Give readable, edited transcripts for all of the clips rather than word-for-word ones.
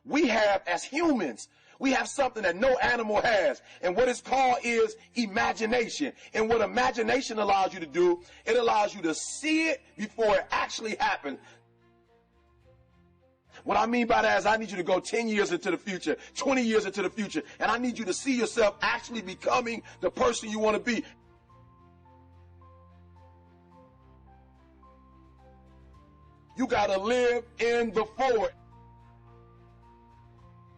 We have, as humans, we have something that no animal has. And what it's called is imagination. And what imagination allows you to do, it allows you to see it before it actually happens. What I mean by that is I need you to go 10 years into the future, 20 years into the future, and I need you to see yourself actually becoming the person you want to be. You got to live in the forward.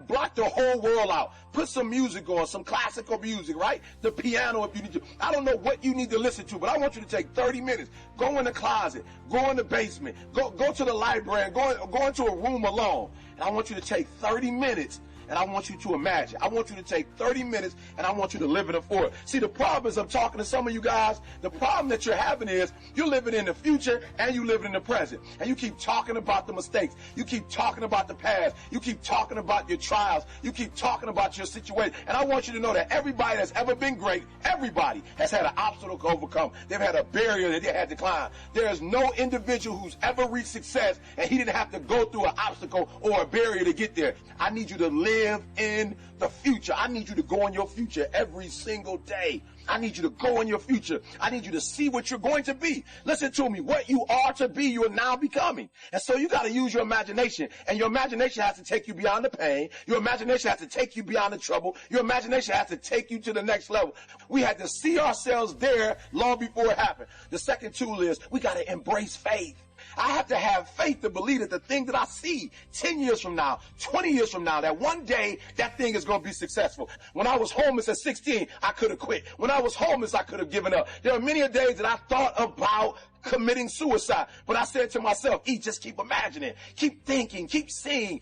Block the whole world out. Put some music on, some classical music, right? The piano if you need to. I don't know what you need to listen to, but I want you to take 30 minutes. Go in the closet. Go in the basement. Go to the library. Go into a room alone. And I want you to take 30 minutes. And I want you to imagine. I want you to take 30 minutes and I want you to live in the forward. See, the problem is I'm talking to some of you guys. The problem that you're having is you're living in the future and you living in the present. And you keep talking about the mistakes. You keep talking about the past. You keep talking about your trials. You keep talking about your situation. And I want you to know that everybody that's ever been great, everybody has had an obstacle to overcome. They've had a barrier that they had to climb. There is no individual who's ever reached success and he didn't have to go through an obstacle or a barrier to get there. I need you to live in the future. I need you to go in your future every single day. I need you to go in your future. I need you to see what you're going to be. Listen to me. What you are to be, you are now becoming. And so you got to use your imagination. And your imagination has to take you beyond the pain. Your imagination has to take you beyond the trouble. Your imagination has to take you to the next level. We had to see ourselves there long before it happened. The second tool is we got to embrace faith. I have to have faith to believe that the thing that I see 10 years from now, 20 years from now, that one day that thing is going to be successful. When I was homeless at 16, I could have quit. When I was homeless, I could have given up. There are many days that I thought about committing suicide. But I said to myself, just keep imagining, keep thinking, keep seeing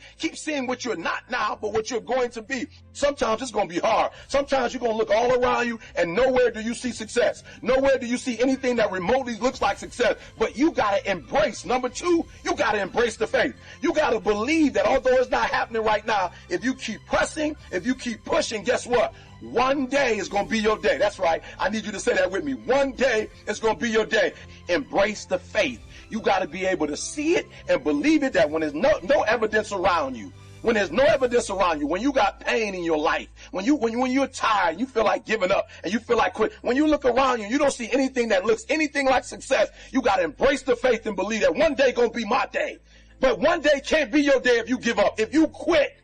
what you're not now, but what you're going to be. Sometimes it's going to be hard. Sometimes you're going to look all around you and nowhere do you see success. Nowhere do you see anything that remotely looks like success. But you got to embrace. Number two, you got to embrace the faith. You got to believe that although it's not happening right now, if you keep pressing, if you keep pushing, guess what? One day is going to be your day. That's right. I need you to say that with me. One day is going to be your day. Embrace the faith. You got to be able to see it and believe it, that when there's no evidence around you, when there's no evidence around you, when you got pain in your life, when you're tired, you feel like giving up and you feel like quit. When you look around you, you don't see anything that looks anything like success. You got to embrace the faith and believe that one day going to be my day. But one day can't be your day if you give up. If you quit,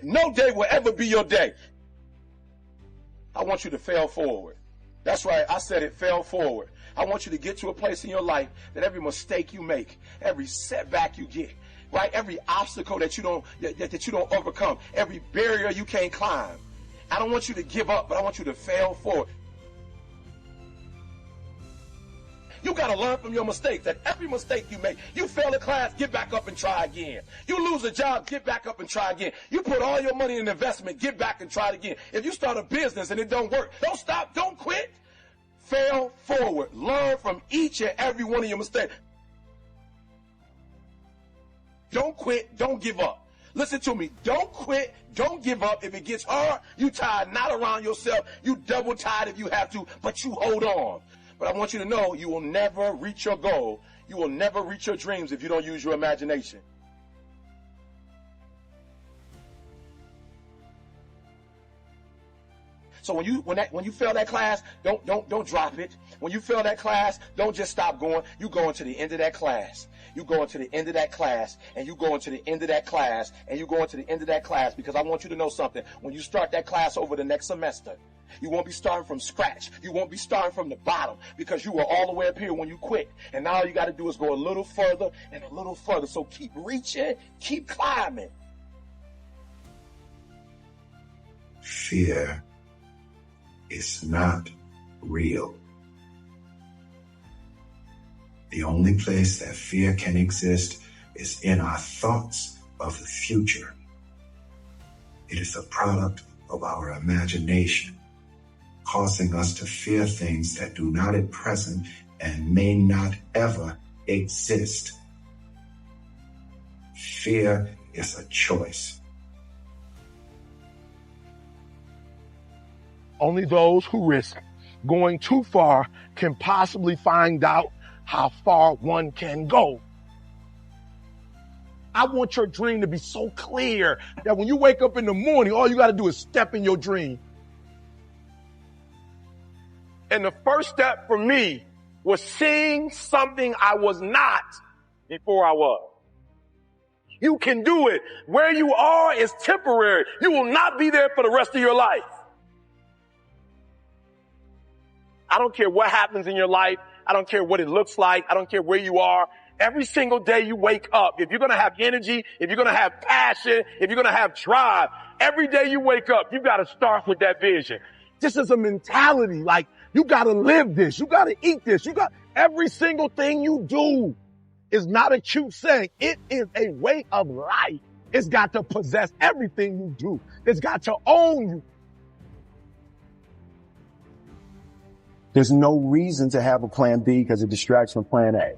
no day will ever be your day. I want you to fail forward. That's right. I said it, fail forward. I want you to get to a place in your life that every mistake you make, every setback you get, right? Every obstacle that you don't overcome, every barrier you can't climb. I don't want you to give up, but I want you to fail forward. You got to learn from your mistakes, that every mistake you make, you fail a class, get back up and try again. You lose a job, get back up and try again. You put all your money in investment, get back and try it again. If you start a business and it don't work, don't stop, don't quit. Fail forward. Learn from each and every one of your mistakes. Don't quit, don't give up. Listen to me. Don't quit, don't give up. If it gets hard, you tired, not around yourself. You double tired if you have to, but you hold on. But I want you to know you will never reach your goal. You will never reach your dreams if you don't use your imagination. So when you fail that class, don't drop it. When you fail that class, don't just stop going. You go into the end of that class. You go into the end of that class, and you go into the end of that class, and you go into the end of that class, because I want you to know something. When you start that class over the next semester, you won't be starting from scratch. You won't be starting from the bottom, because you were all the way up here when you quit. And now all you got to do is go a little further and a little further. So keep reaching, keep climbing. Fear is not real. The only place that fear can exist is in our thoughts of the future. It is a product of our imagination, causing us to fear things that do not at present and may not ever exist. Fear is a choice. Only those who risk going too far can possibly find out how far one can go. I want your dream to be so clear that when you wake up in the morning, all you got to do is step in your dream. And the first step for me was seeing something I was not before I was. You can do it. Where you are is temporary. You will not be there for the rest of your life. I don't care what happens in your life. I don't care what it looks like. I don't care where you are. Every single day you wake up, if you're going to have energy, if you're going to have passion, if you're going to have drive, every day you wake up, you got to start with that vision. This is a mentality. Like, you got to live this. You got to eat this. Every single thing you do is not a cute saying. It is a way of life. It's got to possess everything you do. It's got to own you. There's no reason to have a plan B because it distracts from plan A.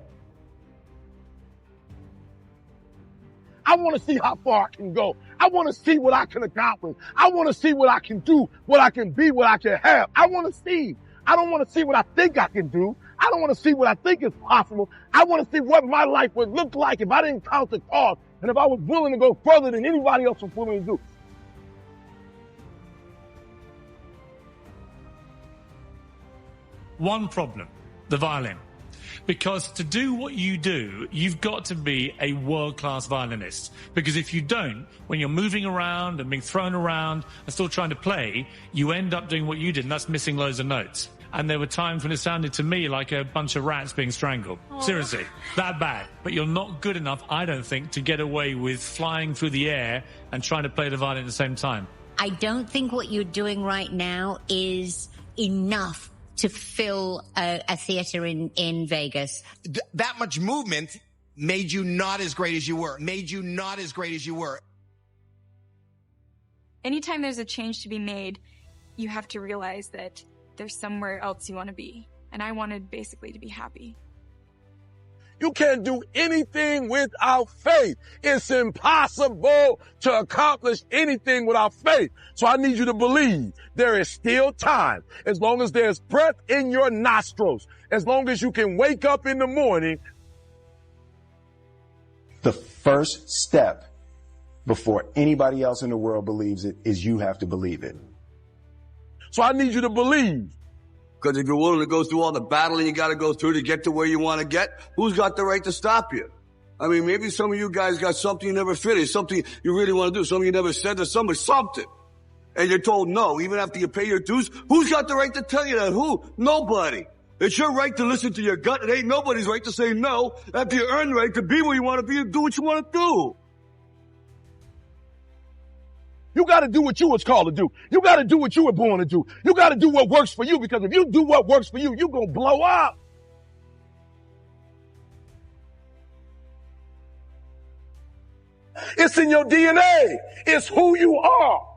I want to see how far I can go. I want to see what I can accomplish. I want to see what I can do, what I can be, what I can have. I want to see. I don't want to see what I think I can do. I don't want to see what I think is possible. I want to see what my life would look like if I didn't count the cost and if I was willing to go further than anybody else was willing to do. One problem, the violin. Because to do what you do, you've got to be a world-class violinist. Because if you don't, when you're moving around and being thrown around and still trying to play, you end up doing what you did, and that's missing loads of notes. And there were times when it sounded to me like a bunch of rats being strangled. Aww. Seriously, that bad. But you're not good enough, I don't think, to get away with flying through the air and trying to play the violin at the same time. I don't think what you're doing right now is enough to fill a theater in Vegas. That much movement made you not as great as you were. Anytime there's a change to be made, you have to realize that there's somewhere else you want to be. And I wanted basically to be happy. You can't do anything without faith. It's impossible to accomplish anything without faith. So I need you to believe there is still time. As long as there's breath in your nostrils, as long as you can wake up in the morning. The first step before anybody else in the world believes it is you have to believe it. So I need you to believe. Because if you're willing to go through all the battling you got to go through to get to where you want to get, who's got the right to stop you? I mean, maybe some of you guys got something you never finished, something you really want to do, something you never said to somebody, something. And you're told no, even after you pay your dues. Who's got the right to tell you that? Who? Nobody. It's your right to listen to your gut. It ain't nobody's right to say no after you earn the right to be where you want to be and do what you want to do. You got to do what you was called to do. You got to do what you were born to do. You got to do what works for you, because if you do what works for you, you're going to blow up. It's in your DNA. It's who you are.